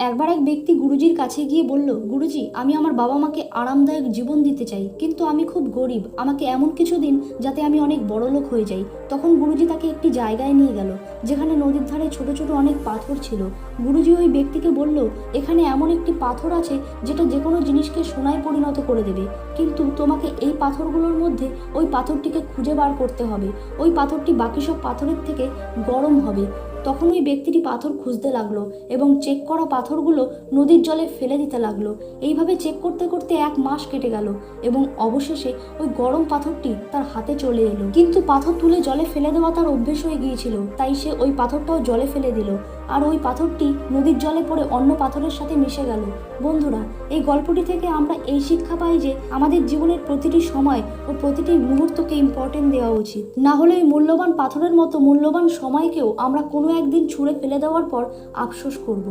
একবার এক ব্যক্তি গুরুজির কাছে গিয়ে বলল, গুরুজি, আমি আমার বাবা মাকে আরামদায়ক জীবন দিতে চাই, কিন্তু আমি খুব গরিব, আমাকে এমন কিছু দিন যাতে আমি অনেক বড়লোক হয়ে যাই। তখন গুরুজি তাকে একটি জায়গায় নিয়ে গেল যেখানে নদীর ধারে ছোট ছোট অনেক পাথর ছিল। গুরুজি ওই ব্যক্তিকে বলল, এখানে এমন একটি পাথর আছে যেটা যে কোনো জিনিসকে সোনায় পরিণত করে দেবে, কিন্তু তোমাকে এই পাথরগুলোর মধ্যে ওই পাথরটিকে খুঁজে বার করতে হবে। ওই পাথরটি বাকি সব পাথরের থেকে গরম হবে। তখন ওই ব্যক্তিটি পাথর খুঁজতে লাগলো এবং চেক করা পাথরগুলো নদীর জলে ফেলে দিতে লাগলো। এইভাবে চেক করতে করতে 1 মাস কেটে গেল এবং অবশেষে ওই গরম পাথরটি তার হাতে চলে এলো। কিন্তু পাথর তুলে জলে ফেলে দেওয়া তার অভ্যেস হয়ে গিয়েছিল, তাই সে ওই পাথরটাও জলে ফেলে দিল, আর ওই পাথরটি নদীর জলে পড়ে অন্য পাথরের সাথে মিশে গেল। বন্ধুরা, এই গল্পটি থেকে আমরা এই শিক্ষা পাই যে আমাদের জীবনের প্রতিটি সময় ও প্রতিটি মুহূর্তকে ইম্পর্টেন্ট দেওয়া উচিত, না হলে এই মূল্যবান পাথরের মতো মূল্যবান সময়কেও আমরা কোনো একদিন ছুঁড়ে ফেলে দেওয়ার পর আফসোস করব।